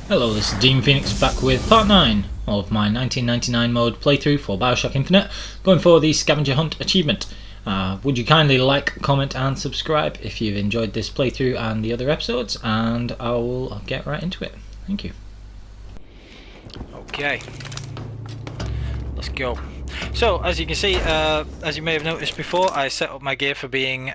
Hello, this is Dean Phoenix back with part 9 of my 1999 mode playthrough for Bioshock Infinite, going for the Scavenger Hunt achievement. Would you kindly like, comment and subscribe if you've enjoyed this playthrough and the other episodes, and I will get right into it. Thank you. Okay, let's go. So as you can see, as you may have noticed before, I set up my gear for being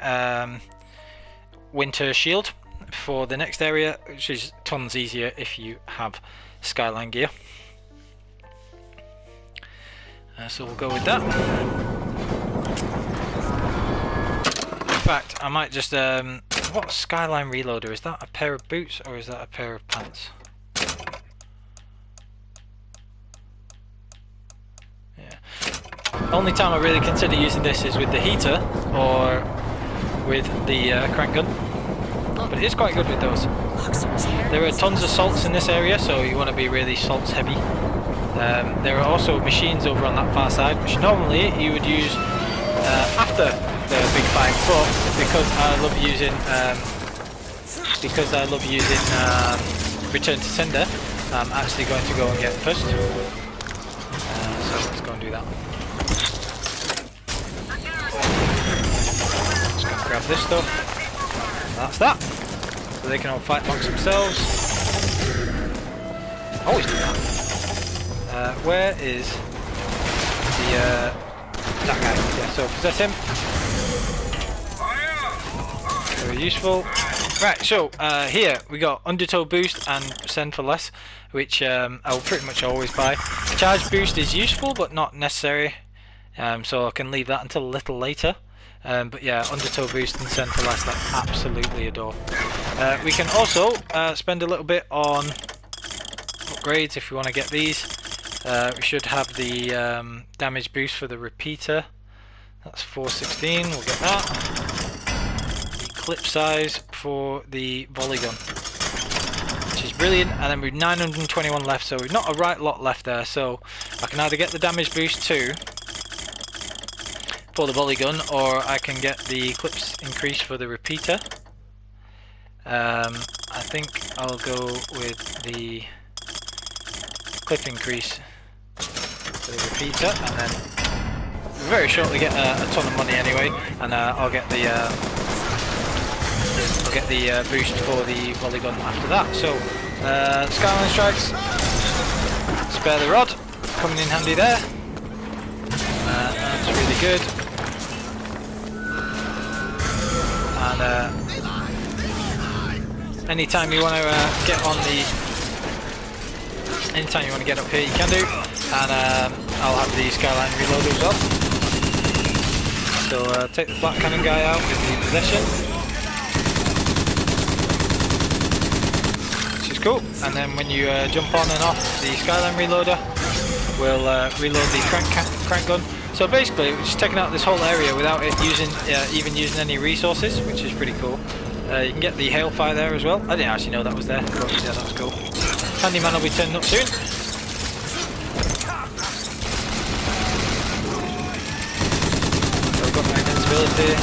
winter shield for the next area, which is tons easier if you have skyline gear. So we'll go with that. In fact, I might just what skyline reloader is that? A pair of boots or is that a pair of pants? Only time I really consider using this is with the heater or with the crank gun, but it is quite good with those. There are tons of salts in this area, so you want to be really salts heavy. There are also machines over on that far side, which normally you would use after the big fight, but because I love using Return to Sender, I'm actually going to go and get it first. So let's go and do that. Just gonna grab this stuff. That's that. So they can all fight amongst themselves. Always do that. Where is the that guy? Yeah, so possess him. Very useful. Right, so here we got Undertow Boost and Send for Less, which I'll pretty much always buy. Charge Boost is useful but not necessary, so I can leave that until a little later. But yeah, Undertow Boost and Send for Less, I absolutely adore. We can also spend a little bit on upgrades if we want to get these. We should have the damage boost for the repeater. That's 416, we'll get that. The clip size for the volley gun, which is brilliant. And then we've 921 left, so we've not a right lot left there. So I can either get the damage boost 2 for the volley gun, or I can get the clips increase for the repeater. I think I'll go with the clip increase for the repeater, and then we'll very shortly get a ton of money anyway, and I'll get the boost for the volley gun after that. So Skyline Strikes, spare the rod, coming in handy there. That's really good. And anytime you want to get on the, anytime you want to get up here, you can do. And I'll have the Skyline reload as well. So take the flat cannon guy out with the possession, which is cool. And then when you jump on and off the Skyline reloader, we'll reload the crank gun. So basically, we're just taking out this whole area without it even using any resources, which is pretty cool. You can get the hailfire there as well. I didn't actually know that was there, but yeah, that was cool. Handyman will be turning up soon. So we've got my invincibility.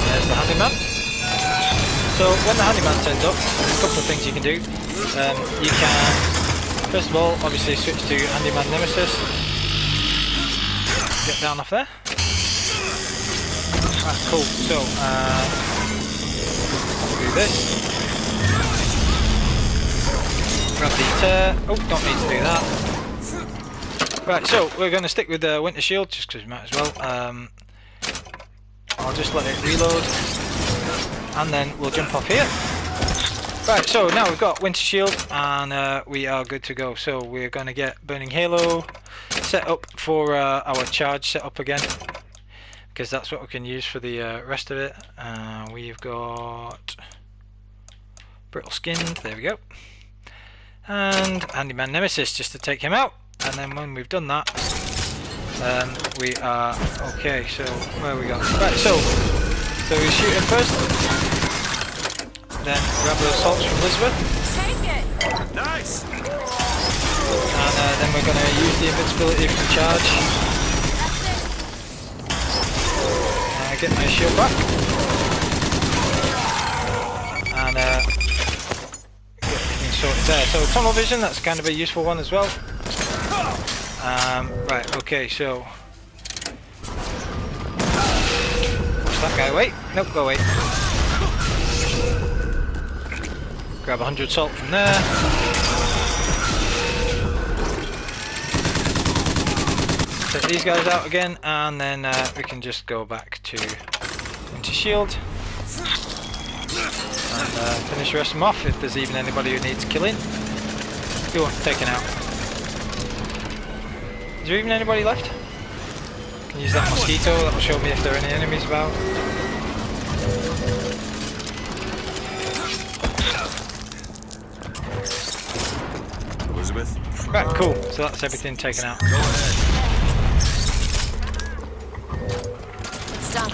There's the handyman. So when the handyman turns up, there's a couple of things you can do. You can, first of all, obviously switch to Handyman Nemesis. Get down off there. Right, cool. So do this. Grab the tear. Oh, don't need to do that. Right, so we're going to stick with the Winter Shield just because we might as well. I'll just let it reload, and then we'll jump off here. Right, so now we've got Winter Shield and we are good to go. So we're going to get Burning Halo set up for our charge set up again, because that's what we can use for the rest of it. We've got Brittle Skinned, there we go, and Handyman Nemesis just to take him out. And then when we've done that, we are okay. So where we go? Right, so we shoot him first. Then grab those salts from Elizabeth. Take it. Nice. And then we're going to use the invincibility for the charge. Get my shield back. And things there. So tunnel vision, that's kind of a useful one as well. Right, okay, so push that guy away. Nope, go away. Grab 100 salt from there. Take these guys out again, and then we can just go back into shield and finish the rest of them off if there's even anybody who needs killing. Who wants taken out? Is there even anybody left? Can use that mosquito, that will show me if there are any enemies about. Elizabeth? Right, cool. So that's everything taken out. Go ahead. It's done.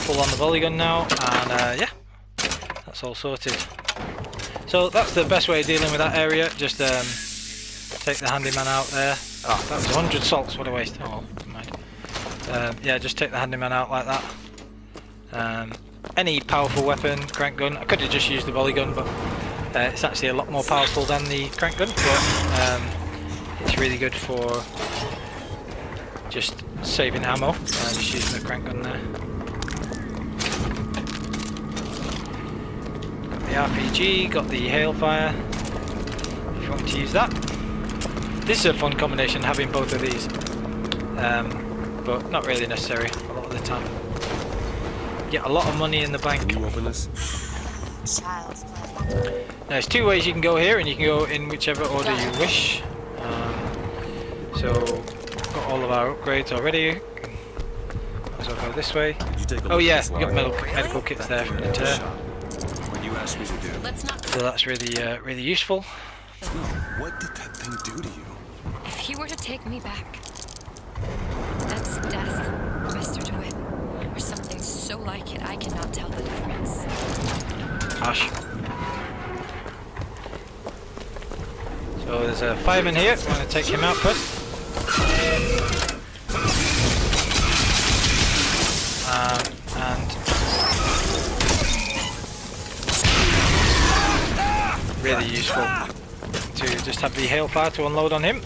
Pull on the volley gun now, and yeah, that's all sorted. So that's the best way of dealing with that area. Just take the handyman out there. Oh, that was 100 salts, what a waste. Oh, never mind. Yeah, just take the handyman out like that. Any powerful weapon, crank gun. I could have just used the volley gun, but it's actually a lot more powerful than the crank gun. But it's really good for just saving ammo. Just using the crank gun there. Got the RPG, got the hailfire. If you want to use that. This is a fun combination, having both of these, but not really necessary a lot of the time. Get a lot of money in the bank. Can you open this? Child's play. There's two ways you can go here, and you can go in whichever order you wish. So, got all of our upgrades already. Might as well go this way. Did you take a look Oh at yeah, this we got line? medical kits there from the Shot. turret. What you asked me to do. Let's not. So that's really, really useful. No, what did that thing do to you? If he were to take me back, that's death, Mr. DeWitt, or something so like it I cannot tell the difference. Ash. So there's a fireman here. I'm going to take him out first. And really useful to just have the hailfire to unload on him.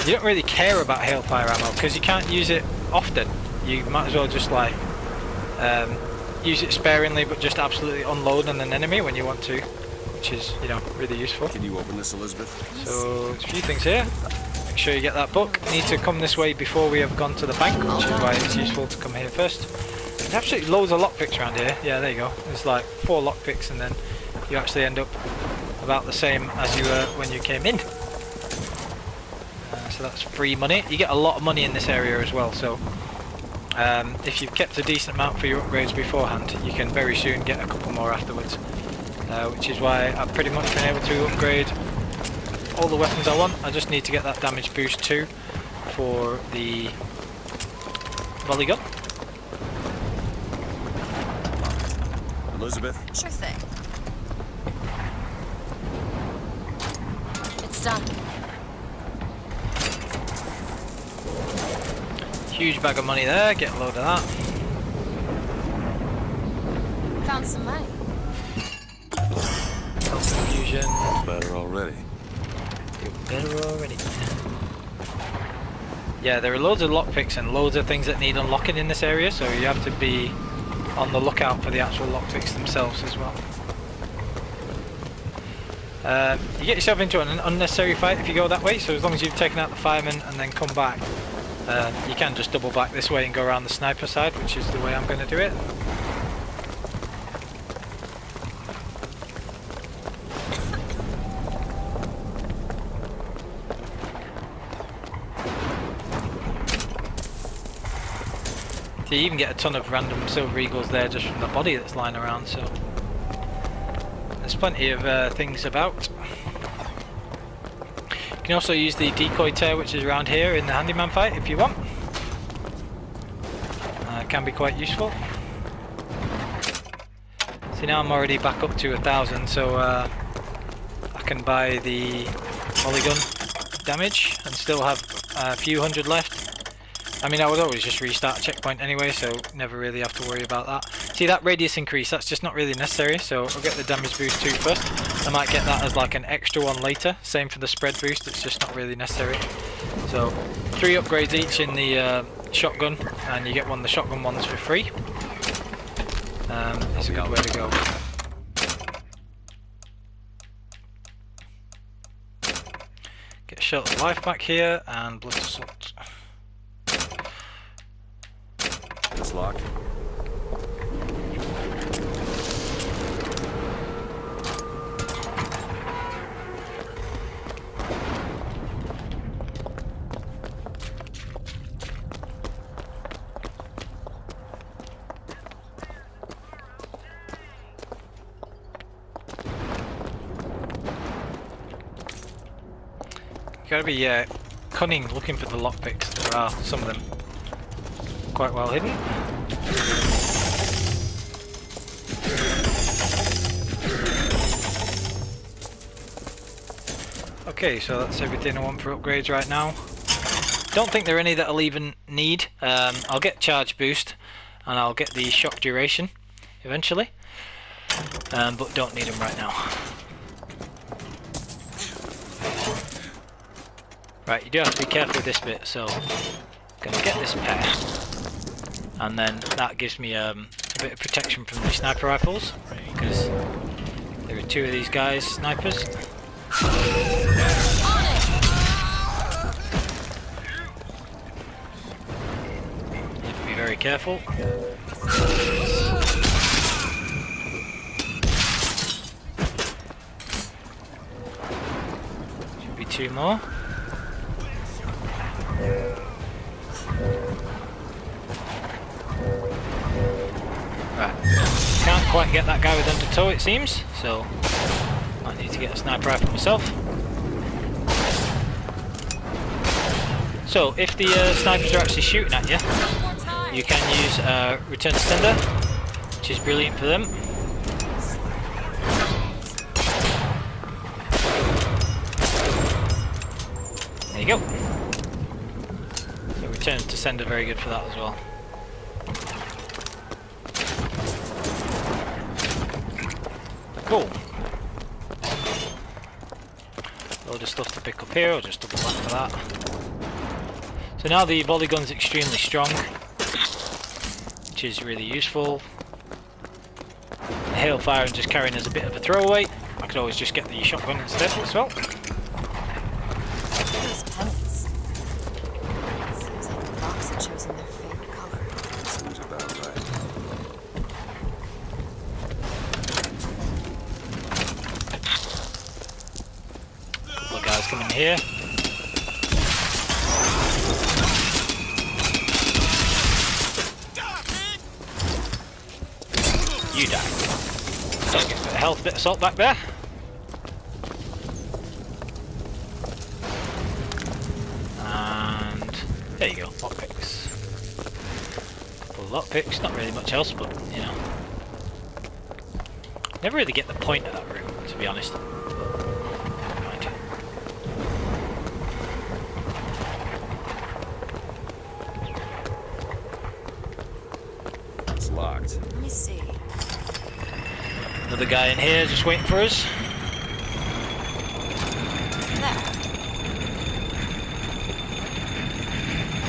You don't really care about hailfire ammo because you can't use it often. You might as well just like use it sparingly, but just absolutely unload on an enemy when you want to, which is, you know, really useful. Can you open this, Elizabeth? So there's a few things here. Make sure you get that book. Need to come this way before we have gone to the bank, which is why it's useful to come here first. There's absolutely loads of lockpicks around here. Yeah, there you go. There's like 4 lockpicks, and then you actually end up about the same as you were when you came in. So that's free money. You get a lot of money in this area as well, so if you've kept a decent amount for your upgrades beforehand, you can very soon get a couple more afterwards, which is why I've pretty much been able to upgrade all the weapons I want. I just need to get that damage boost too for the volley gun. Elizabeth? Sure thing. It's done. Huge bag of money there, get a load of that. Found some money. Health infusion. Better already. Better already. Yeah, there are loads of lockpicks and loads of things that need unlocking in this area, so you have to be on the lookout for the actual lockpicks themselves as well. You get yourself into an unnecessary fight if you go that way, so as long as you've taken out the fireman and then come back, you can just double back this way and go around the sniper side, which is the way I'm going to do it. So you even get a ton of random silver eagles there just from the body that's lying around, so there's plenty of things about. You can also use the decoy tear, which is around here in the handyman fight if you want. It can be quite useful. See, now I'm already back up to 1,000, so I can buy the polygon damage and still have a few hundred left. I mean, I would always just restart a checkpoint anyway, so never really have to worry about that. See that radius increase, that's just not really necessary, so I'll get the damage boost 2 first. I might get that as like an extra one later. Same for the spread boost, it's just not really necessary. So 3 upgrades each in the shotgun, and you get one of the shotgun ones for free. It's a good way to go. Get a shot of life back here, and blood assault. It's locked. You gotta be cunning looking for the lockpicks. There are some of them quite well hidden. Okay, so that's everything I want for upgrades right now. Don't think there are any that I'll even need. I'll get charge boost and I'll get the shock duration eventually, but don't need them right now. Right, you do have to be careful with this bit, so I'm going to get this pair, and then that gives me a bit of protection from the sniper rifles, because there are 2 of these guys, snipers. You have to be very careful. Should be 2 more. Right, can't quite get that guy with undertow it seems, so I need to get a sniper rifle myself. So if the snipers are actually shooting at you, you can use return to sender, which is brilliant for them. There you go. So return to sender, very good for that as well. Cool. Load of stuff to pick up here, I'll just double back for that. So now the volley gun's extremely strong, which is really useful. The hailfire and just carrying as a bit of a throwaway. I could always just get the shotgun instead as well. Those pennies. Seems like the fox had chosen their favorite color. Seems about right. Couple of guys coming here. You die. So get a bit of health, bit of salt back there. And there you go, lockpicks. Couple of lockpicks, not really much else, but you know. Never really get the point of that room, to be honest. Never mind. It's locked. Let me see. Another guy in here just waiting for us. There.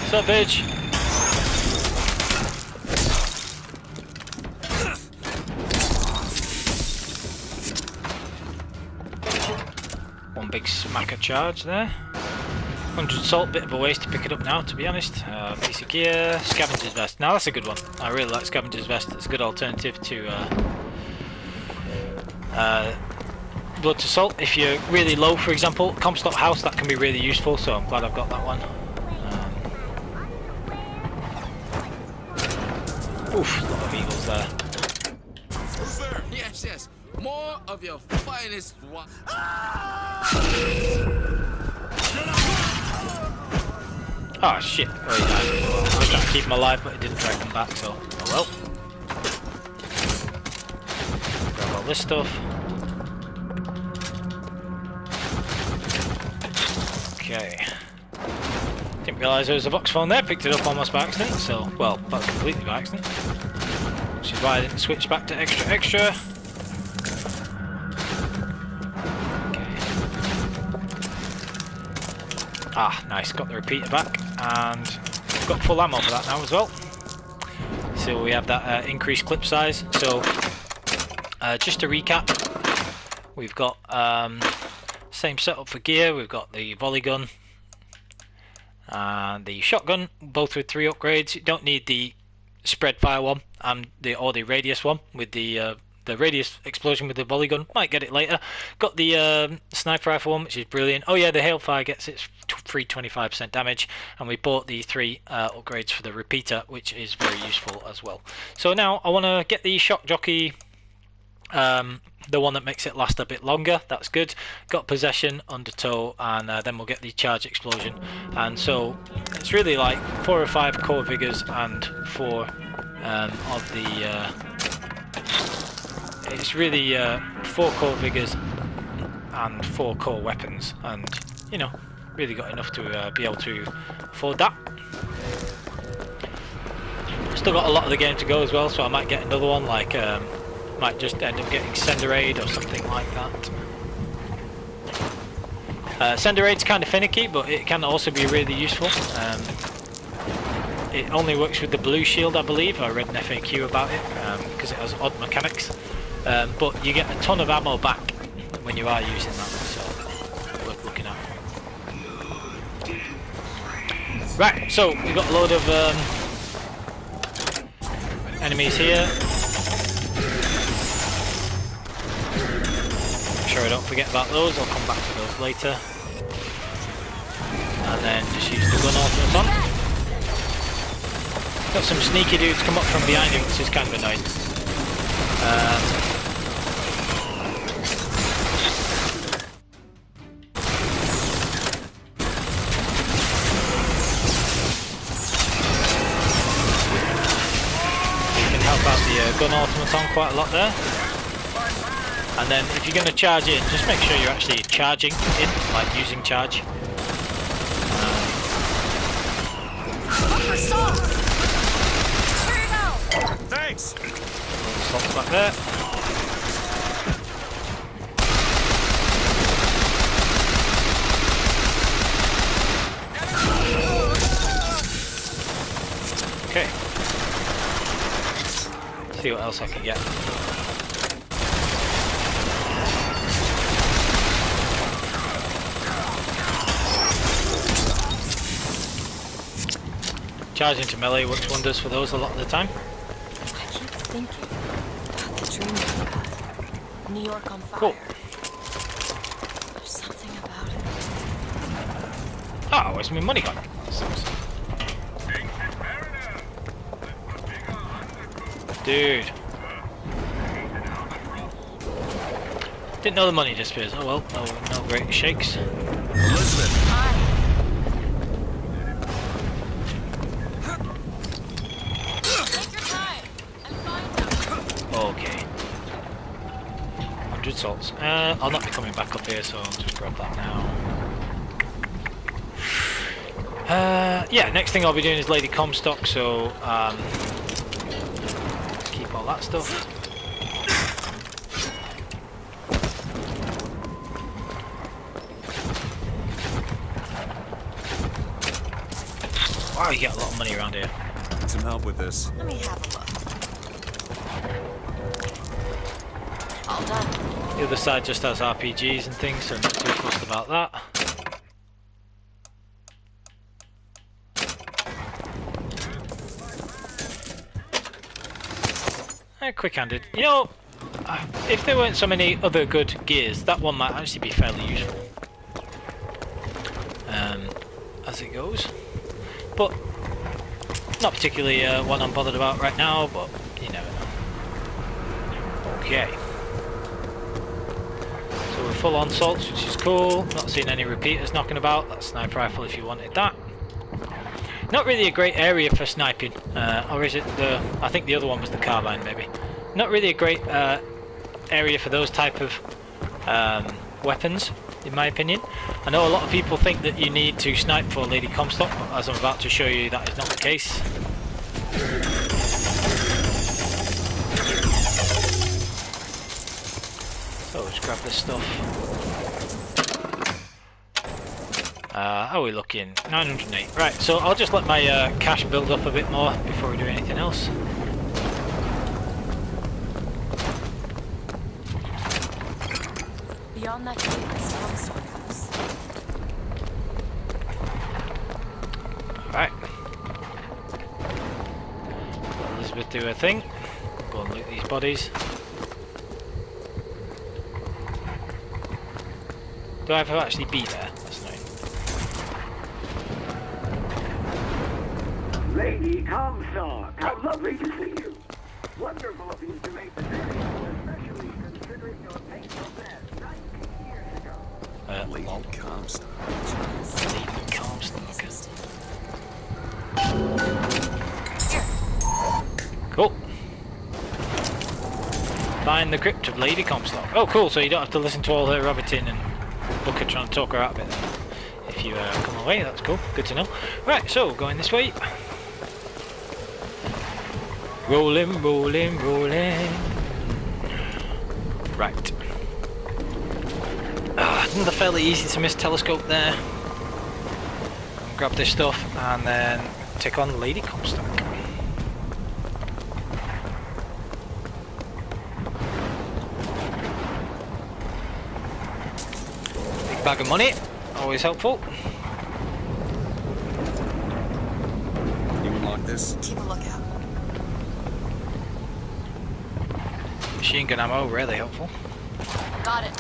What's up, bitch? One big smacker charge there. 100 salt, bit of a waste to pick it up now, to be honest. Basic gear, Scavenger's vest. Now that's a good one. I really like Scavenger's vest. It's a good alternative to blood to salt. If you're really low, for example, Comstock House, that can be really useful, so I'm glad I've got that one. Oof, a lot of eagles there. Who's there? Yes, yes. More of your finest one. Oh shit, oh, he died. I was trying to keep him alive, but it didn't drag him back, so oh well. Grab all this stuff. Okay. I think Didn't realise there was a box phone there, picked it up almost by accident, so, well, not completely by accident. Which is why I didn't switch back to extra. Okay. Ah, nice, got the repeater back, and got full ammo for that now as well. So we have that increased clip size. So, just to recap, we've got same setup for gear. We've got the volley gun and the shotgun, both with 3 upgrades. You don't need the spread fire one and or the radius one with the radius explosion with the volley gun. Might get it later. Got the sniper rifle one, which is brilliant. Oh yeah, the hailfire gets its free 25% damage, and we bought the 3 upgrades for the repeater, which is very useful as well. So now I want to get the shock jockey, the one that makes it last a bit longer. That's good. Got possession, undertow, and then we'll get the charge explosion. And so it's really like 4 or 5 core vigors and 4 of the it's really 4 core vigors and 4 core weapons, and you know, really got enough to be able to afford that. Still got a lot of the game to go as well, so I might get another one, like might just end up getting Sender Aid or something like that. Sender Aid's kind of finicky, but it can also be really useful. It only works with the blue shield, I believe. I read an FAQ about it because it has odd mechanics. But you get a ton of ammo back when you are using that, so worth looking at. Right, so we've got a load of enemies here. Make sure I don't forget about those. I'll come back to those later. And then just use the gun automaton. Got some sneaky dudes come up from behind you, which is kind of annoying. Gun automaton quite a lot there, and then if you're going to charge in, just make sure you're actually charging in, like using charge. Thanks. Slots back there. Okay. See what else I can get. Charging to melee works wonders for those a lot of the time. I keep thinking about the dream we had. New York on fire. Cool. There's something about it. Ah, where's my money gone? That sucks. Dude. Didn't know the money disappears. Oh well, no great shakes. Elizabeth. Okay. 100 salts. I'll not be coming back up here, so I'll just grab that now. Yeah, next thing I'll be doing is Lady Comstock, so keep all that stuff. Wow, you get a lot of money around here. Need some help with this. Let me have a look. All done. The other side just has RPGs and things, so I'm not too fussed about that. Quick-handed. You know, if there weren't so many other good gears, that one might actually be fairly useful. As it goes. But, not particularly one I'm bothered about right now, but you never know. Okay. So we're full on salts, which is cool. Not seeing any repeaters knocking about. That's sniper rifle if you wanted that. Not really a great area for sniping, or is it the... I think the other one was the carbine, maybe. Not really a great area for those type of weapons, in my opinion. I know a lot of people think that you need to snipe for Lady Comstock, but as I'm about to show you, that is not the case. So let's grab this stuff. How are we looking? 908. Right, so I'll just let my cash build up a bit more before we do anything else. Beyond that gate is Comstock House. Right. Let Elizabeth do her thing. Go and loot these bodies. Do I have to actually be there? That's nice. Lady Comstock, how lovely to see you. Wonderful of you to make the journey, especially considering your painful death 19 years ago. Lady Comstock. Lady Comstock. Cool. Find the crypt of Lady Comstock. Oh, cool. So you don't have to listen to all her rabbiting and Booker trying to talk her out of it then. If you come away, that's cool. Good to know. Right, so going this way. Rolling, rolling, rolling. Right. Another fairly easy to miss telescope there. Grab this stuff and then take on Lady Comstock. Big bag of money, always helpful. You unlock this? Keep a lookout. Machine gun ammo, really helpful. Got it.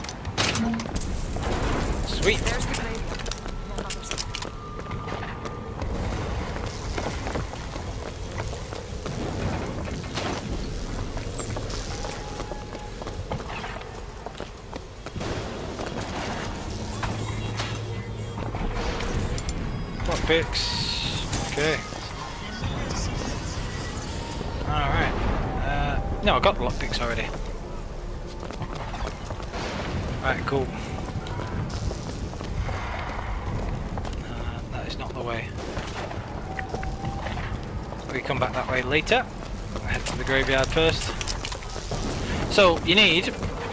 Sweet. There's the grave. No numbers. Lockpicks. Okay. Alright. No, I got the lockpicks already. Right, cool. That is not the way. We come back that way later. Head to the graveyard first. So, you need a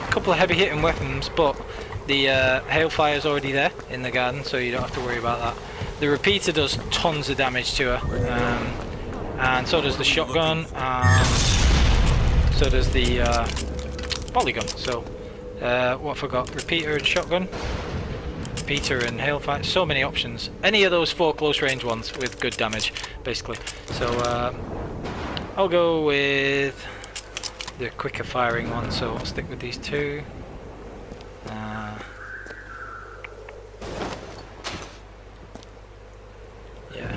couple of heavy hitting weapons, but the hailfire is already there in the garden, so you don't have to worry about that. The repeater does tons of damage to her, and so does the shotgun, and so does the polygun. So, what I forgot? Repeater and shotgun, repeater and hailfire. So many options. Any of those 4 close range ones with good damage, basically. So, I'll go with the quicker firing one. So I'll stick with these 2. Yeah.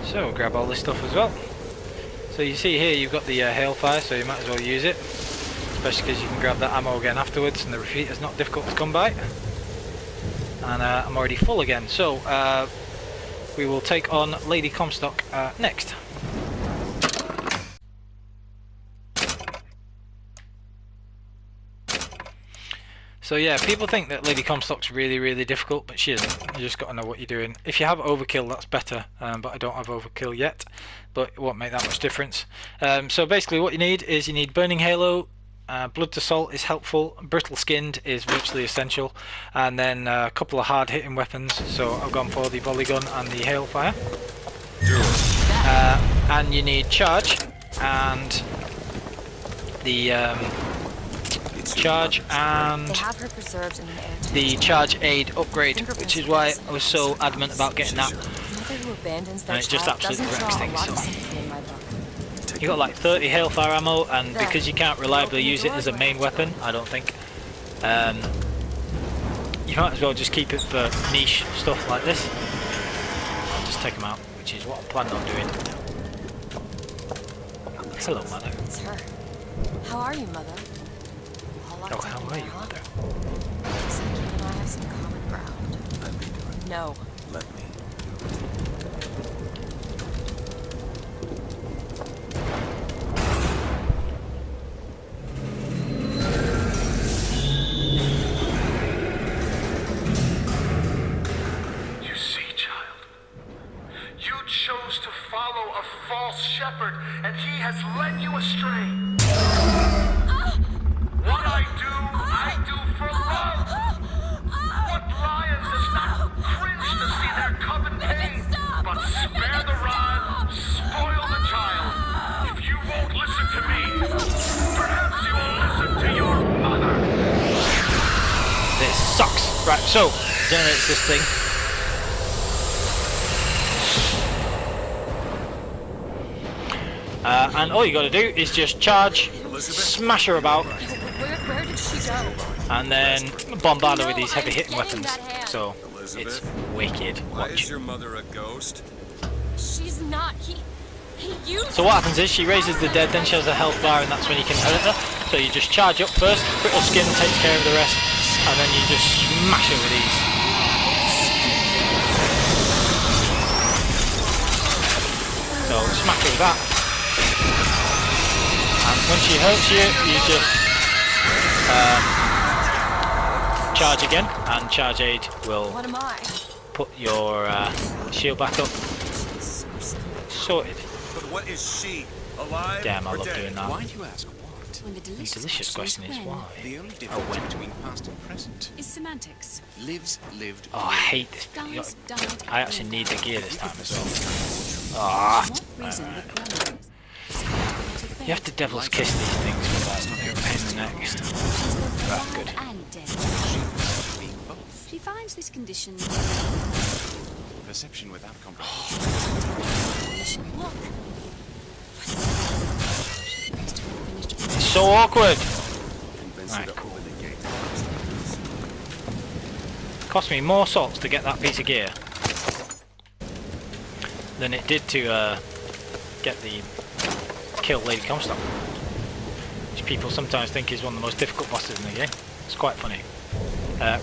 So grab all this stuff as well. So you see here you've got the hailfire, so you might as well use it, especially because you can grab that ammo again afterwards, and the repeater's not difficult to come by. And I'm already full again, so we will take on Lady Comstock next. So yeah, people think that Lady Comstock's really, really difficult, but she isn't. You just got to know what you're doing. If you have overkill, that's better, but I don't have overkill yet, but it won't make that much difference. So basically what you need is you need Burning Halo, Blood to Salt is helpful, Brittle Skinned is virtually essential, and then a couple of hard hitting weapons. So I've gone for the volley gun and the hailfire. And you need Charge, and the Charge and They have her preserved in an air the Charge Aid upgrade, which is why I was so adamant about getting that. Mother who abandons their And it just child absolutely doesn't wrecks draw a things, lot of so. sympathy in my book. You got like 30 hailfire ammo, and because you can't reliably use it as a main weapon, I don't think, you might as well just keep it for niche stuff like this. I'll just take them out, which is what I'm planning on doing. Hello, mother. It's her. How are you, Mother? All locked Oh, up how in are there, you, huh? mother? Looks like you and I have some common ground. Let me do it. No. Let me. shepherd, and he has led you astray. What I do for love. What lion does not cringe to see their coven pain? But spare the rod, spoil the child. If you won't listen to me, perhaps you will listen to your mother. This sucks. Right, so generates this thing. And all you got to do is just charge, smash her about, Where did she go? and then bombard her with these heavy hitting I'm getting weapons. that hand. So it's wicked. Why is Watch. your mother a ghost? She's not. He used. So what happens is she raises the dead, then she has a health bar, and that's when you can hurt her. So you just charge up first, critical skin takes care of the rest, and then you just smash her with these. So smash her with that. And when she hurts you, you just charge again, and charge aid will What am I? put your shield back up. Sorted. But what is she? Alive Damn, I or love dead? doing that. Why do you ask what? When the The delicious, delicious question is why. The only Oh, difference when. between past and present is semantics. lives, lived. Oh, I hate this. Dies, died. I actually need the gear this time as well. Ah, For what reason would grandmother you have to devil's kiss these things without a pain in the neck. Right, good. and dead. being both. She finds this condition. Perception without comprehension. Look. It's so awkward. Convince Right, her to cool. open the gate. Cost me more salts to get that piece of gear than it did to get the kill Lady Comstock, which people sometimes think is one of the most difficult bosses in the game. It's quite funny.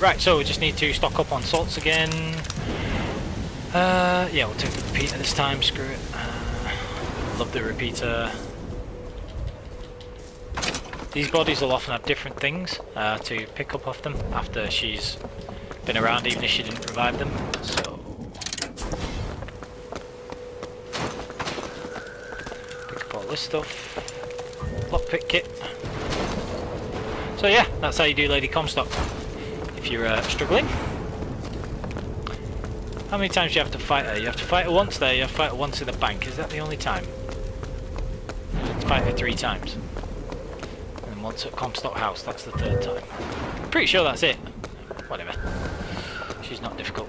Right, so we just need to stock up on salts again. Yeah, we'll take the repeater this time, screw it. Love the repeater. These bodies will often have different things to pick up off them after she's been around, even if she didn't revive them. So pick up all this stuff. Lockpick kit. So yeah, that's how you do Lady Comstock. If you're struggling. How many times do you have to fight her? You have to fight her once there, you have to fight her once in the bank. Is that the only time? You have to fight her 3 times. And once at Comstock House, that's the 3rd time. Pretty sure that's it. Whatever. She's not difficult.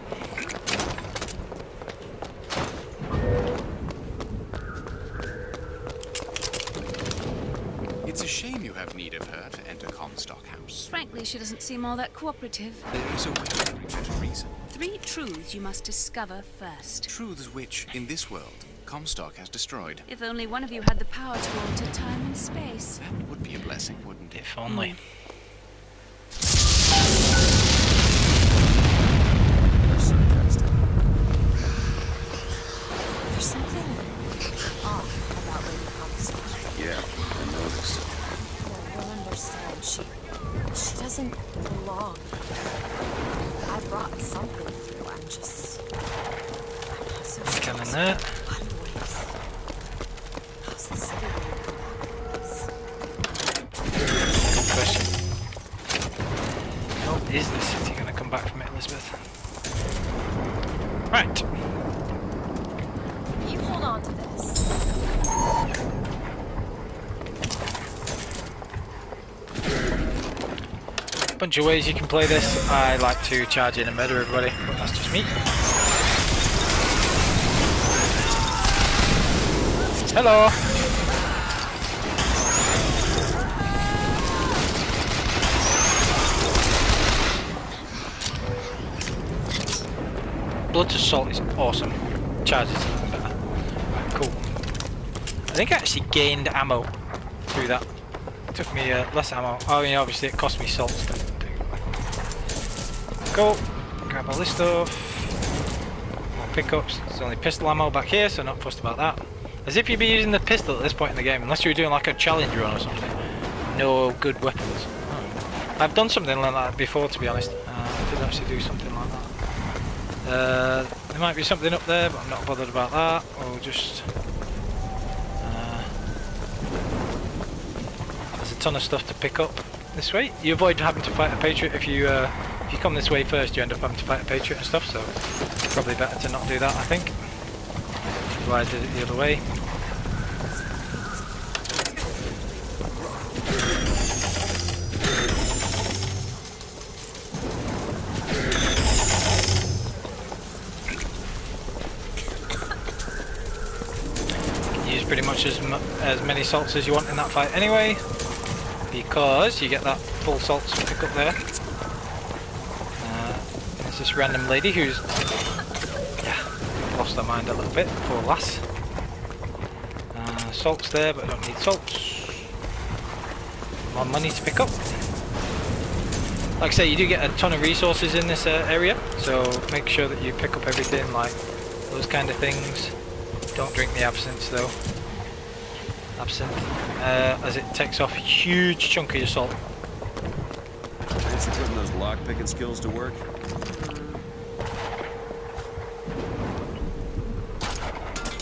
It's a shame you have need of her to enter Comstock House. Frankly, she doesn't seem all that cooperative. There is a way to bring her to reason. 3 truths you must discover first. Truths which, in this world, Comstock has destroyed. If only one of you had the power to alter time and space. That would be a blessing, wouldn't it? If only. You're sarcastic. There's something off about Lady Comstock. Yeah, I noticed. No, you don't understand. She doesn't belong. I brought something through. I'm not so sure. Coming there. Anyways, how's the city gonna come back? Good question. How is the city going to come back from it, Elizabeth? Right. You hold on to this. Bunch of ways you can play this. I like to charge in and murder everybody, but that's just me. Hello! Blood Assault is awesome. Charges better. Right, cool. I think I actually gained ammo through that. It took me less ammo. Oh yeah, obviously it cost me salts. Cool. Grab all this stuff. More pickups. There's only pistol ammo back here, so not fussed about that. As if you'd be using the pistol at this point in the game, unless you were doing like a challenge run or something. No good weapons. Oh. I've done something like that before, to be honest. I did actually do something like that. There might be something up there, but I'm not bothered about that. We'll just ton of stuff to pick up this way. You avoid having to fight a Patriot if you come this way first. You end up having to fight a Patriot and stuff. So it's probably better to not do that, I think. Which is why I did it the other way. Pretty much as many salts as you want in that fight anyway, because you get that full salts pick up there. There's this random lady who's lost her mind a little bit, poor lass. Salts there, but I don't need salts. More money to pick up. Like I say, you do get a ton of resources in this area, so make sure that you pick up everything, like those kind of things. Don't drink the absinthe though. As it takes off a huge chunk of your salt. Fancy putting those lock-picking skills to work.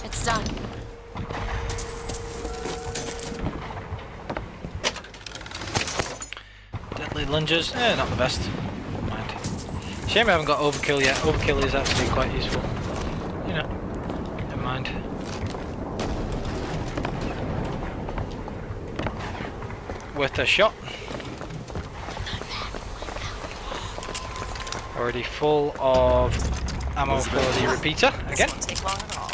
It's done. Deadly lunges, not the best. Never mind. Shame I haven't got overkill yet. Overkill is actually quite useful. You know, never mind. Worth a shot. Already full of ammo for the repeater again. Won't take long at all.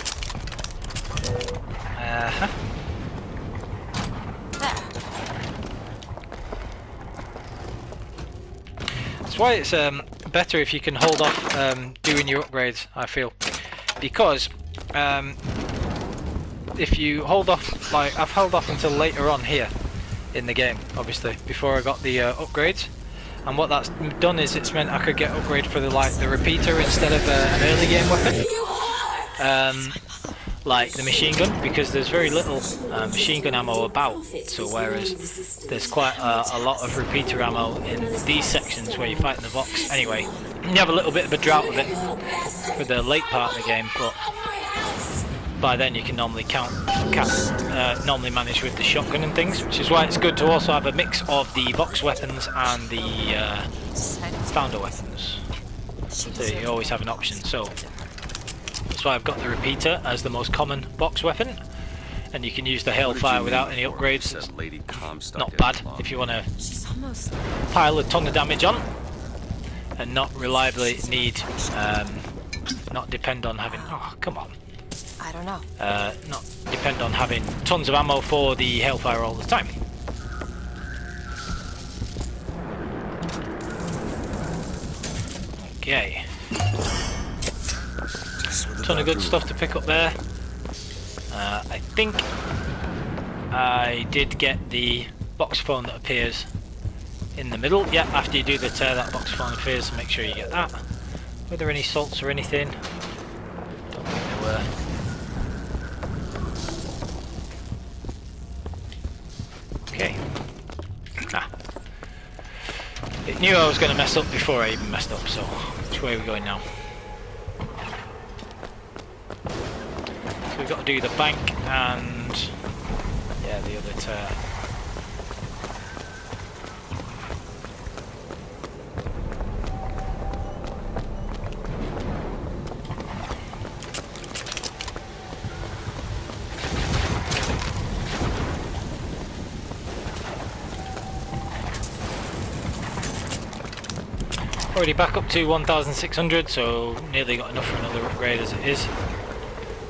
There. That's why it's better if you can hold off doing your upgrades, I feel, because if you hold off, like I've held off until later on here in the game, obviously, before I got the upgrades, and what that's done is it's meant I could get upgrade for the repeater instead of an early game weapon, like the machine gun, because there's very little machine gun ammo about. So whereas there's quite a lot of repeater ammo in these sections where you fight in the box. Anyway, you have a little bit of a drought with it for the late part of the game, but by then you can normally normally manage with the shotgun and things, which is why it's good to also have a mix of the box weapons and the founder weapons, so you always have an option. So that's why I've got the repeater as the most common box weapon, and you can use the hailfire without any upgrades. It's not bad if you want to pile a ton of damage on and not reliably need not depend on having I don't know. not depend on having tons of ammo for the hailfire all the time. Okay. Ton of good stuff to pick up there. I think I did get the box phone that appears in the middle. Yeah, after you do the tear, that box phone appears, so make sure you get that. Were there any salts or anything? Don't think there were. Okay. It knew I was going to mess up before I even messed up, so which way are we going now? So we've got to do the bank and the other tear. Already back up to 1,600, so nearly got enough for another upgrade as it is.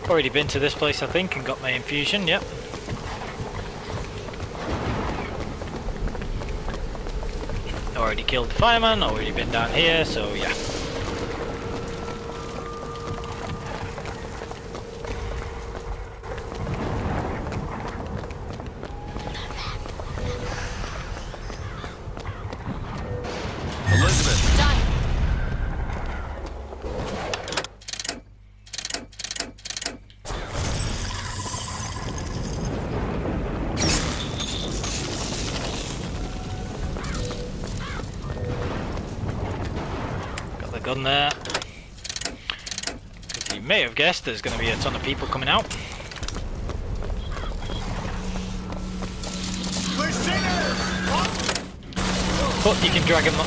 Already been to this place, I think, and got my infusion, yep. Already killed the fireman, already been down here, so yeah. Gun there, because you may have guessed there's going to be a ton of people coming out. Lieutenant! foot, you can drag him up.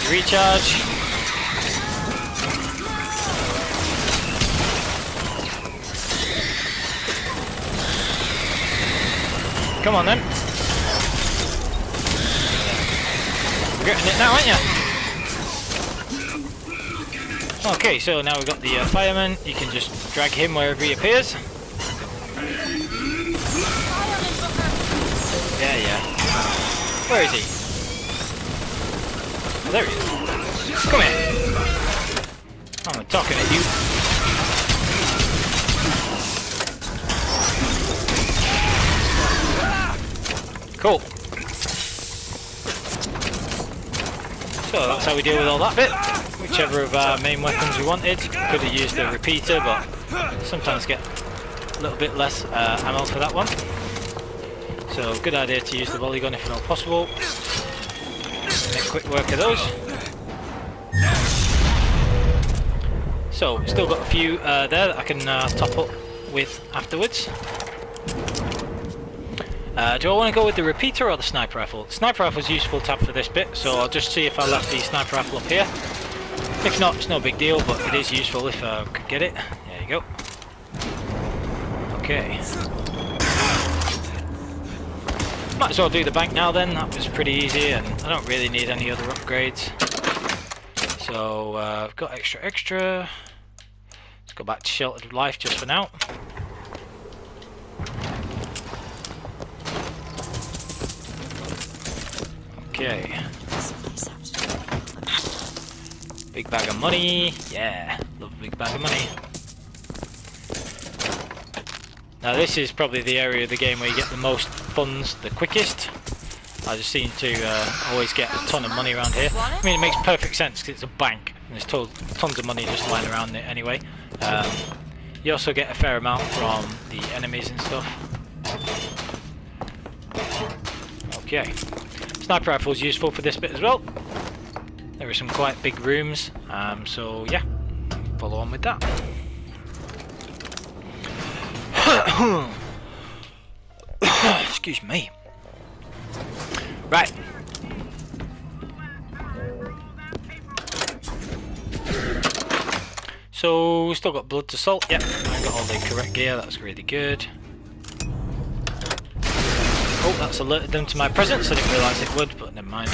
Recharge. Come on then. You're getting it now, aren't you? Okay, so now we've got the fireman. You can just drag him wherever he appears. Yeah. Where is he? Oh, there he is. Come here. I'm talking at you. Cool. So that's how we deal with all that bit. Whichever of our main weapons we wanted. Could have used the repeater, but sometimes get a little bit less ammo for that one. So good idea to use the volley gun if at all possible. Make quick work of those. So still got a few there that I can top up with afterwards. Do I want to go with the repeater or the sniper rifle? The sniper rifle is useful to have for this bit, so I'll just see if I left the sniper rifle up here. If not, it's no big deal, but it is useful if I could get it. There you go. Okay. Might as well do the bank now then, that was pretty easy and I don't really need any other upgrades. So I've got extra. Let's go back to sheltered life just for now. Okay. Big bag of money. Yeah, love a big bag of money. Now this is probably the area of the game where you get the most funds the quickest. I just seem to always get a ton of money around here. I mean, it makes perfect sense because it's a bank and there's tons of money just lying around it anyway. You also get a fair amount from the enemies and stuff. Okay. Sniper rifle is useful for this bit as well. There are some quite big rooms, so yeah, follow on with that. Excuse me. Right. So we still got blood to salt. Yep, I got all the correct gear. That's really good. Oh, that's alerted them to my presence. I didn't realise it would, but never mind.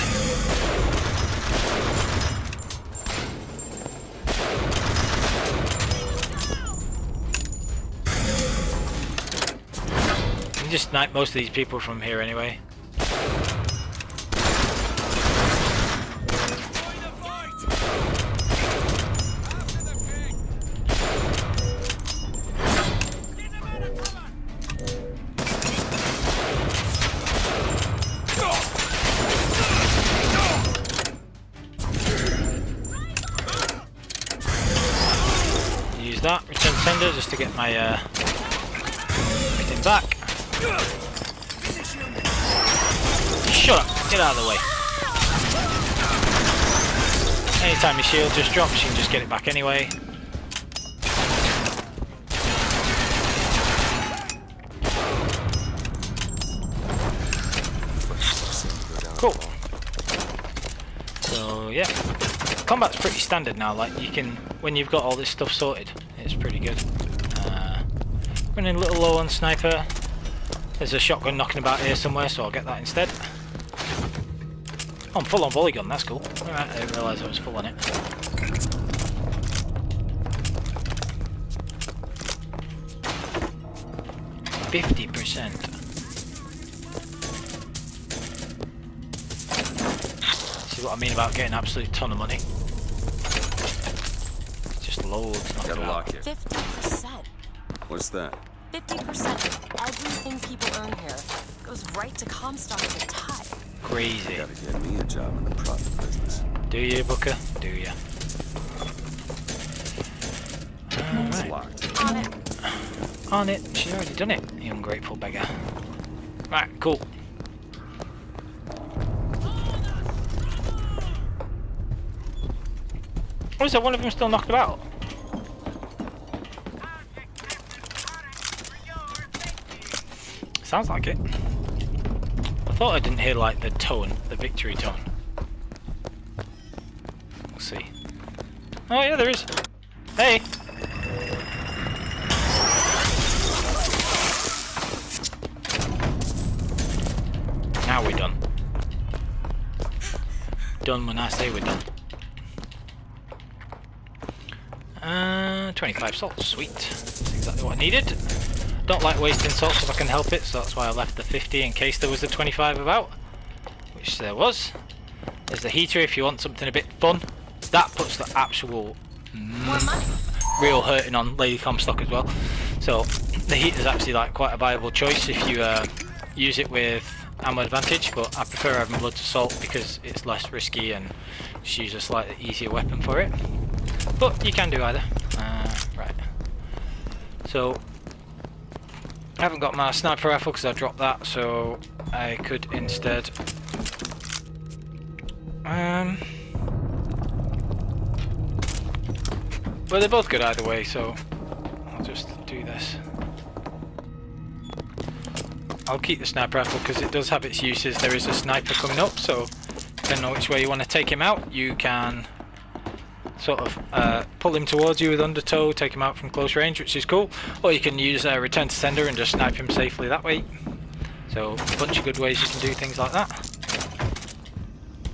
You can just snipe most of these people from here anyway. That return sender just to get my everything back. Shut up! Get out of the way. Anytime your shield just drops, you can just get it back anyway. Cool. So yeah, combat's pretty standard now. Like you can, when you've got all this stuff sorted. It's pretty good. Running a little low on sniper. There's a shotgun knocking about here somewhere, so I'll get that instead. Oh, I'm full on volley gun, that's cool. Alright, I didn't realise I was full on it. %. See what I mean about getting an absolute ton of money. Loads. Got a lock here. 50%. What's that? 50% of everything people earn here goes right to Comstock to tie. Crazy. Gotta get me a job in the profit business. Do you, Booker? Do you? It's locked. On it. on it. She's already done it, you ungrateful beggar. Right, cool. Oh, is there one of them still knocked about? Sounds like it. I thought I didn't hear like the tone, the victory tone. We'll see. Oh yeah, there is. Hey! Now we're done. Done when I say we're done. 25 salt, sweet. That's exactly what I needed. Don't like wasting salt if I can help it, so that's why I left the 50 in case there was a 25 about. Which there was. There's the heater if you want something a bit fun. That puts the actual real hurting on Lady Comstock as well. So the heater's actually like quite a viable choice if you use it with ammo advantage, but I prefer having blood to salt because it's less risky and just use a slightly easier weapon for it. But you can do either. Right. So I haven't got my sniper rifle because I dropped that, so I could instead well, they're both good either way, so I'll just do this. I'll keep the sniper rifle because it does have its uses. There is a sniper coming up, so depending on which way you want to take him out, you can sort of pull him towards you with undertow, take him out from close range, which is cool. Or you can use return to sender and just snipe him safely that way. So a bunch of good ways you can do things like that.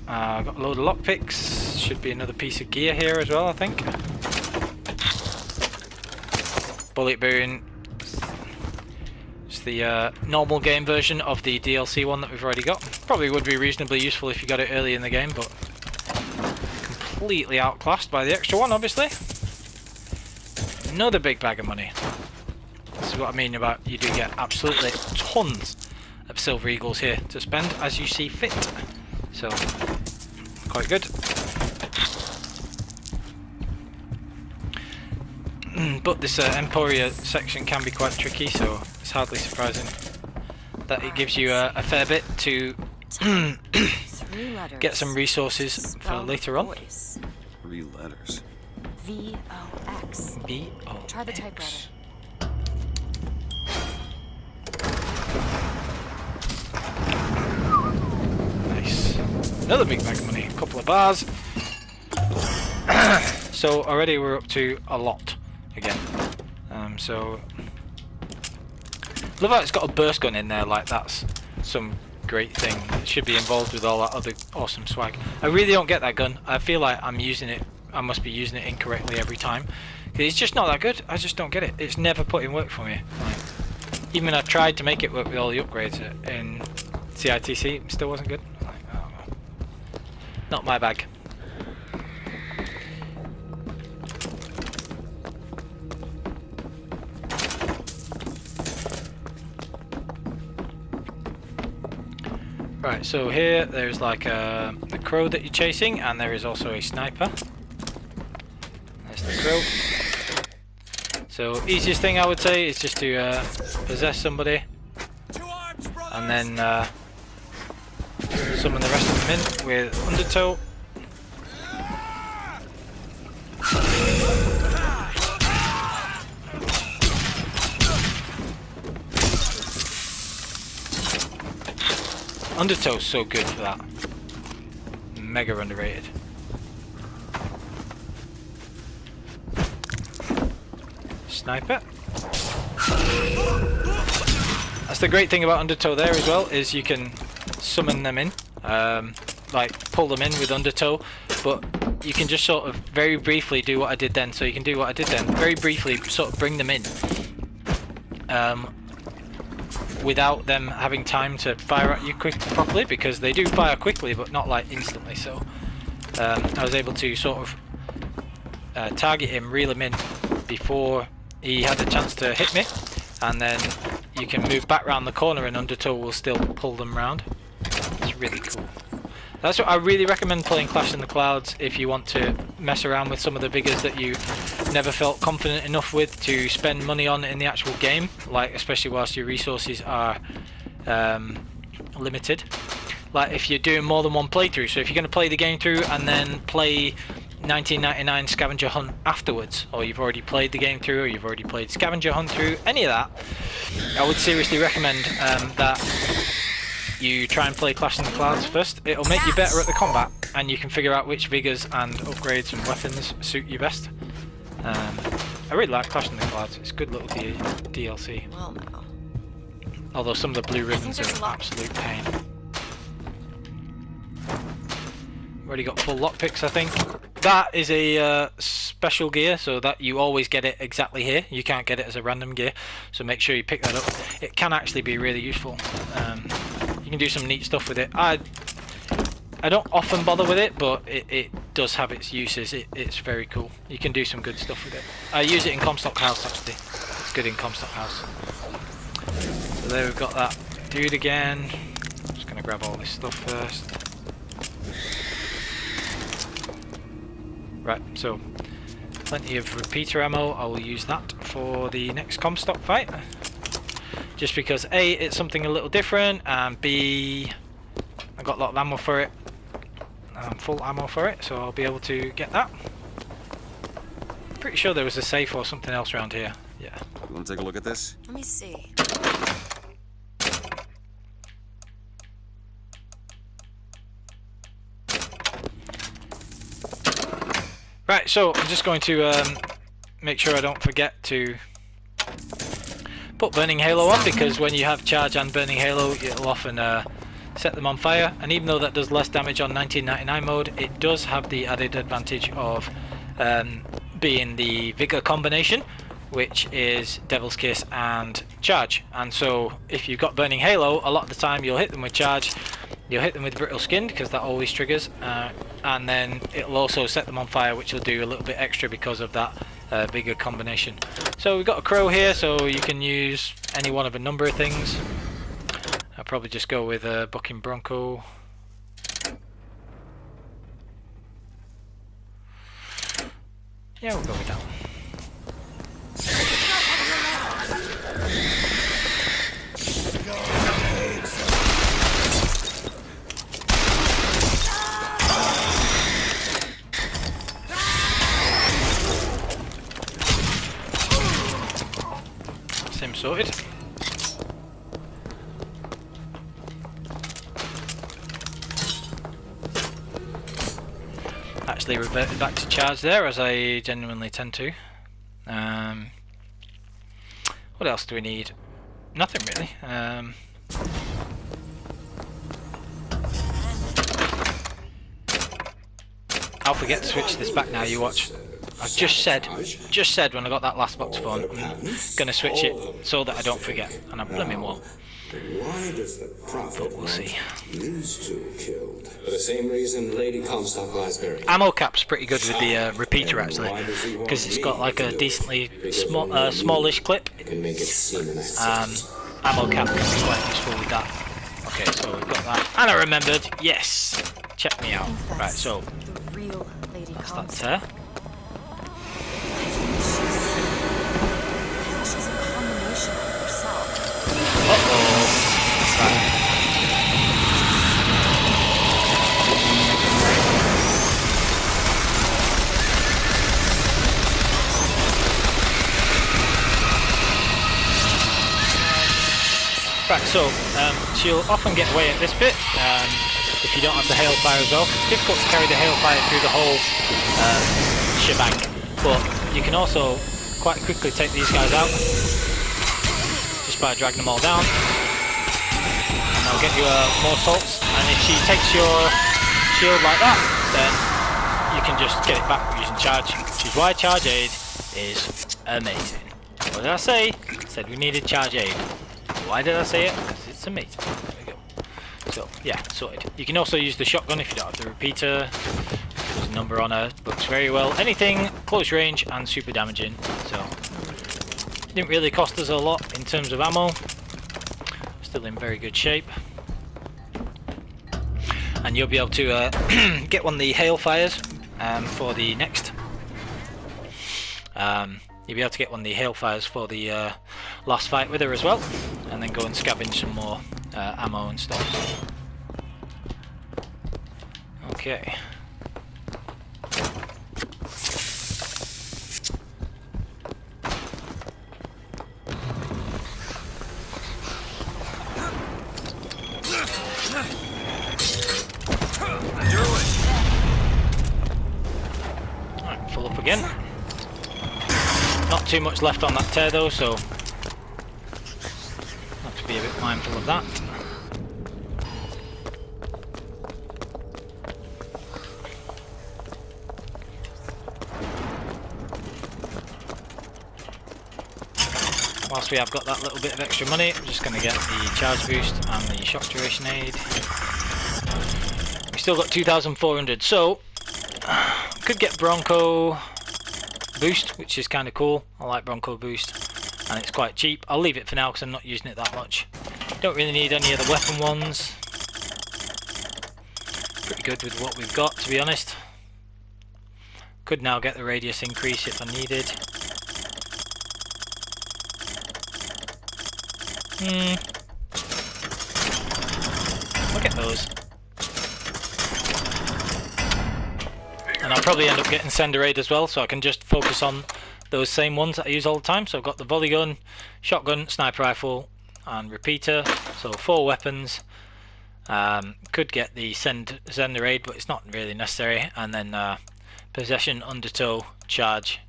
I've got a load of lockpicks. Should be another piece of gear here as well, I think. Bullet boon. It's the normal game version of the DLC one that we've already got. Probably would be reasonably useful if you got it early in the game, but completely outclassed by the extra one, obviously. Another big bag of money. This is what I mean about you do get absolutely tons of silver eagles here to spend as you see fit. So, quite good. But this Emporia section can be quite tricky, so it's hardly surprising that it gives you a fair bit to get some resources for later on. 3 letters. V-O-X. V-O-X. Try the typewriter. Nice. Another big bag of money. A couple of bars. So already we're up to a lot again. So love how it's got a burst gun in there, like that's some great thing. It should be involved with all that other awesome swag. I really don't get that gun. I feel like I'm using it, I must be using it incorrectly every time. It's just not that good. I just don't get it. It's never put in work for me. Like, even when I tried to make it work with all the upgrades in CITC, it still wasn't good. Like, oh, well. Not my bag. Right, so here there's like the crow that you're chasing, and there is also a sniper. There's the crow. So easiest thing I would say is just to possess somebody, and then summon the rest of them in with undertow. Undertow's so good for that. Mega underrated. Sniper. That's the great thing about undertow there as well, is you can summon them in, like pull them in with undertow, but you can just sort of very briefly do what I did then. So you can do what I did then, very briefly sort of bring them in. Without them having time to fire at you properly, because they do fire quickly but not like instantly. So I was able to sort of target him, reel him in before he had a chance to hit me, and then you can move back round the corner and undertow will still pull them round. It's really cool. That's what I really recommend playing Clash in the Clouds if you want to mess around with some of the figures that you never felt confident enough with to spend money on in the actual game, like especially whilst your resources are limited. Like if you're doing more than one playthrough, so if you're going to play the game through and then play 1999 Scavenger Hunt afterwards, or you've already played the game through, or you've already played Scavenger Hunt through, any of that, I would seriously recommend that you try and play Clash in the Clouds first. It'll make you better at the combat, and you can figure out which vigors and upgrades and weapons suit you best. I really like Clash in the Clouds. It's a good little DLC. Well, now. Although some of the blue ribbons are an absolute pain. Already got full lockpicks, I think. That is a special gear, so that you always get it exactly here. You can't get it as a random gear, so make sure you pick that up. It can actually be really useful. You can do some neat stuff with it. I don't often bother with it, but it does have its uses. It's very cool. You can do some good stuff with it. I use it in Comstock House actually. It's good in Comstock House. So there we've got that dude again. I'm just gonna grab all this stuff first. Right, so plenty of repeater ammo. I will use that for the next Comstock fight. Just because A, it's something a little different, and B, I got a lot of ammo for it. Full ammo for it, so I'll be able to get that. Pretty sure there was a safe or something else around here. Yeah. You want to take a look at this? Let me see. Right, so I'm just going to make sure I don't forget to put Burning Halo on, because when you have Charge and Burning Halo, it'll often set them on fire, and even though that does less damage on 1999 mode, it does have the added advantage of being the Vigor combination, which is Devil's Kiss and Charge. And so if you've got Burning Halo, a lot of the time you'll hit them with Charge, you'll hit them with Brittle Skinned, because that always triggers, and then it'll also set them on fire, which will do a little bit extra because of that Vigor combination. So we've got a crow here, so you can use any one of a number of things. I'll probably just go with Bucking Bronco. Yeah, we'll go with that one. Same sorted. Actually reverted back to Charge there, as I genuinely tend to. What else do we need? Nothing really. I'll forget to switch this back now, you watch. I just said when I got that last box phone, I'm gonna switch it so that I don't forget, and I blooming won't. Why does the prophet But we'll see. these two killed? For the same reason Lady Comstock lies buried. Ammo cap's pretty good with the repeater actually, because it's got like a decently smallish clip. Can make it seem an Ammo cap can be quite useful with that. Okay, so we've got that, and I remembered. Yes, check me out. Right, so The real Lady that's that Comstock. tear. She's a combination of herself. Right, so she'll often get away at this bit if you don't have the hailfire as well. It's difficult to carry the hailfire through the whole shebang, but you can also quite quickly take these guys out just by dragging them all down, and they'll get you more salts. And if she takes your shield like that, then you can just get it back using Charge, which is why Charge Aid is amazing. What did I say? I said we needed Charge Aid. Why did I say it? Because it's amazing. There we go. So yeah, sorted. You can also use the shotgun if you don't have the repeater. There's a number on her, works very well. Anything close range and super damaging. So didn't really cost us a lot in terms of ammo. Still in very good shape. and you'll be able to get one of the hailfires for the next. You'll be able to get one of the hailfires for the last fight with her as well, and then go and scavenge some more ammo and stuff. Okay. Alright, full up again. Not too much left on that tear though, so have to be a bit mindful of that. Whilst we have got that little bit of extra money, I'm just going to get the charge boost and the shock duration aid. We still got 2,400, so could get Bronco boost, which is kind of cool. I like Bronco boost, and it's quite cheap. I'll leave it for now because I'm not using it that much. Don't really need any of the weapon ones. Pretty good with what we've got, to be honest. Could now get the radius increase if I needed. Look at those. And I'll probably end up getting Sender Aid as well, so I can just focus on those same ones that I use all the time. So I've got the volley gun, shotgun, sniper rifle, and repeater. So 4 weapons. Could get the Sender Aid, but it's not really necessary. And then possession, undertow, charge,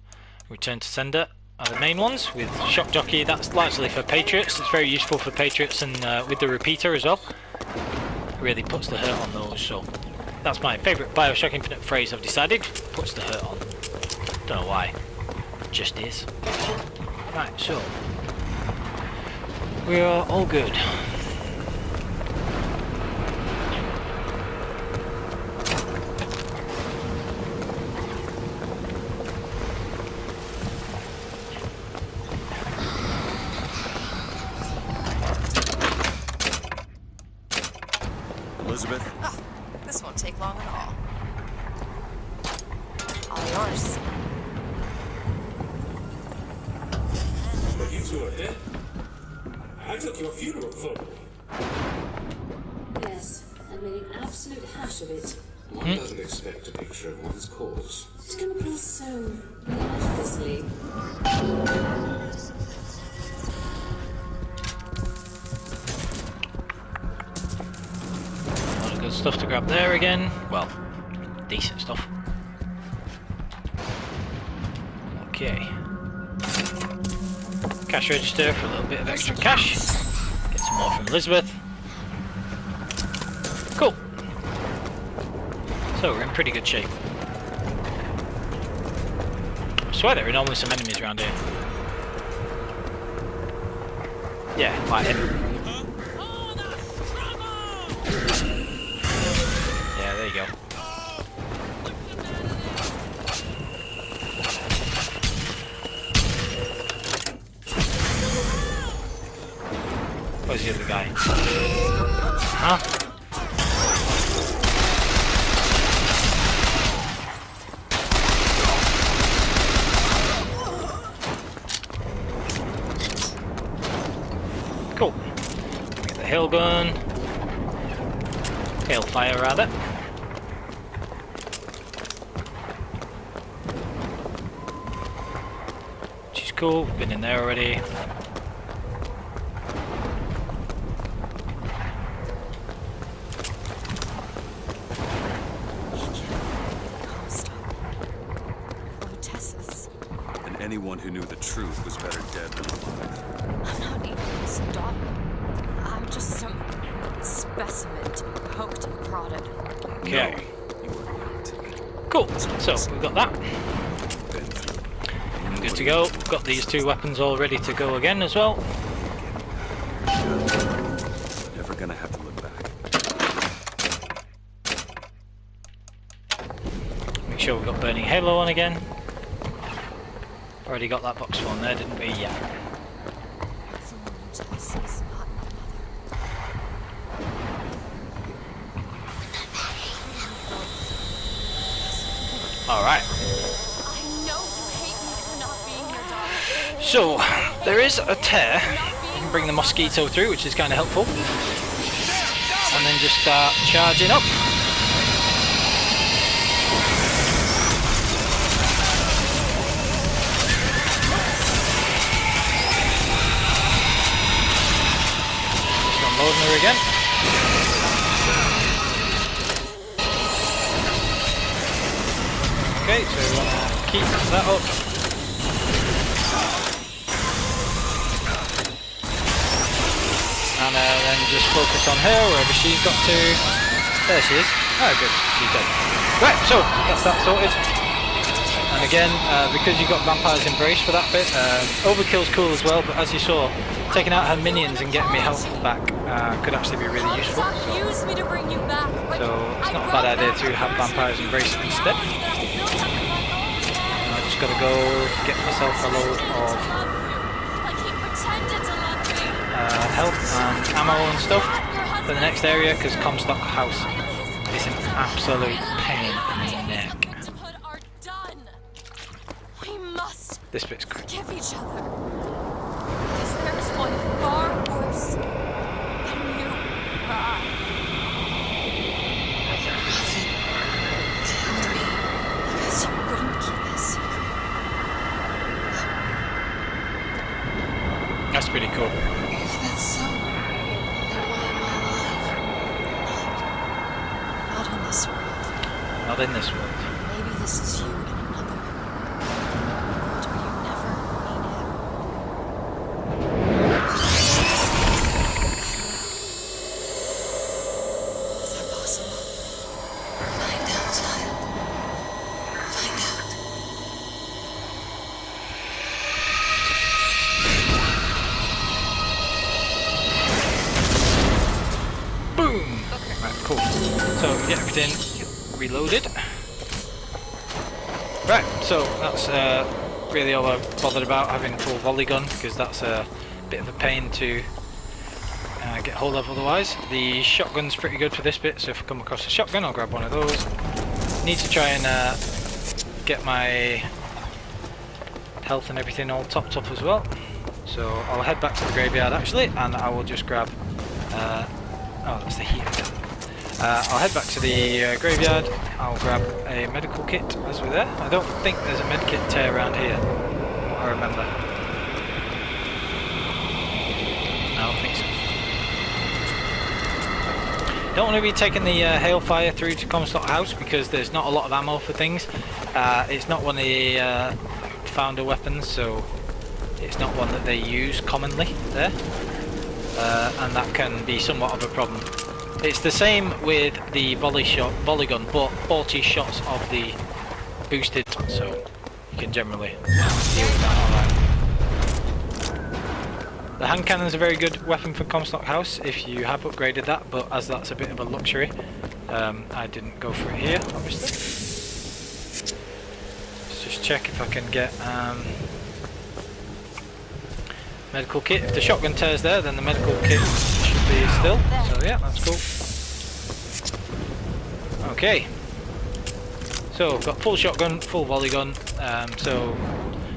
return to sender are the main ones. With shock jockey, that's largely for Patriots. It's very useful for Patriots, and with the repeater as well. It really puts the hurt on those. So that's my favourite Bioshock Infinite phrase, I've decided. Puts the hurt on. Don't know why. It just is. Right, so we are all good. Elizabeth? Oh, this won't take long at all. All yours. But you two are dead. I took your funeral photo. Yes, and made an absolute hash of it. One doesn't expect a picture of one's cause. To come across so lifelessly. Good stuff to grab there again. Well, decent stuff. Okay. Cash register for a little bit of extra cash. Get some more from Elizabeth. Cool. So we're in pretty good shape. I swear there are normally some enemies around here. Yeah, like him. Yeah, there you go. Where's the other guy? Huh? Cool. Get the hail gun. Hail fire, rather. Which is cool. We've been in there already. And anyone who knew the truth was better dead than alive. I'm not even his daughter. I'm just some specimen to be poked and prodded. Okay. No, you were not. Cool. So we've got that. Good to go. We've got these 2 weapons all ready to go again as well. Never gonna have to look back. Make sure we've got Burning Halo on again. Already got that box one there, didn't we? Yeah. Alright. I know you hate me for not being your daughter. So, there is a tear. You can bring the mosquito through, which is kind of helpful. And then just start charging up. Just unloading her again. Okay, so we want to keep that up. And then just focus on her, wherever she's got to. There she is. Oh good, she's dead. Right, so that's that sorted. And again, because you got Vampire's Embrace for that bit, Overkill's cool as well, but as you saw, taking out her minions and getting me health back could actually be really useful. Use me to bring you back. So it's not a bad idea to have Vampire's Embrace instead. I just gotta go get myself a load of health and ammo and stuff for the next area, because Comstock House is an absolute pain in the neck. We must This bit's great. forgive each other. Because there's one far worse than you or I. Because you wouldn't keep us. That's pretty cool. If that's so, then why am I alive? Not in this world. Not in this world. Maybe this is you in another world where you never meet him. Is that possible? Find out, child. Find out. Boom! Right, cool. So we get everything reloaded. Right, so that's really all I'm bothered about, having full volley gun, because that's a bit of a pain to get hold of otherwise. The shotgun's pretty good for this bit, so if I come across a shotgun I'll grab one of those. Need to try and get my health and everything all topped up as well. So I'll head back to the graveyard actually, and I will just grab oh, that's the heater. I'll head back to the graveyard. I'll grab a medical kit as we're there. I don't think there's a medkit tear around here, what I remember. I don't think so. Don't want to be taking the hailfire through to Comstock House because there's not a lot of ammo for things. It's not one of the founder weapons, so it's not one that they use commonly there. And that can be somewhat of a problem. It's the same with the volley gun, but 40 shots of the boosted, so you can generally deal with that alright. The hand cannon's a very good weapon for Comstock House if you have upgraded that, but as that's a bit of a luxury, I didn't go for it here, obviously. Let's just check if I can get medical kit. If the shotgun tears there, then the medical kit should be still. So yeah, that's cool. Okay. So got full shotgun, full volley gun. So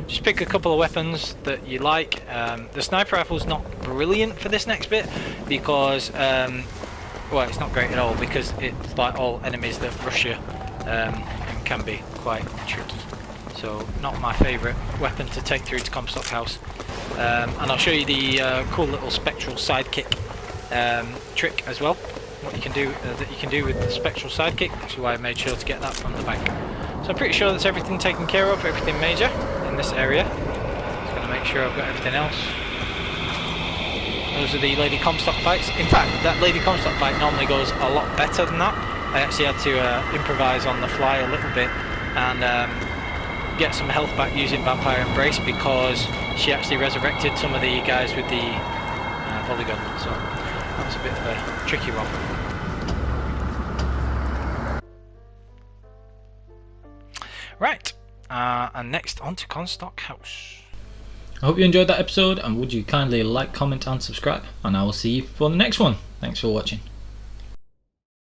just pick a couple of weapons that you like. The sniper rifle's not brilliant for this next bit because, well, it's not great at all because it's like all enemies that rush you and can be quite tricky. So not my favourite weapon to take through to Comstock House. And I'll show you the cool little spectral sidekick trick as well. What you can do that you can do with the spectral sidekick, which is why I made sure to get that from the bank. So I'm pretty sure that's everything taken care of, everything major in this area. Just gonna make sure I've got everything else. Those are the Lady Comstock fights. In fact, that Lady Comstock fight normally goes a lot better than that. I actually had to improvise on the fly a little bit and get some health back using Vampire Embrace because she actually resurrected some of the guys with the volley gun, so that was a bit of a tricky one. Right, and next on to Comstock House. I hope you enjoyed that episode, and would you kindly like, comment and subscribe, and I will see you for the next one. Thanks for watching.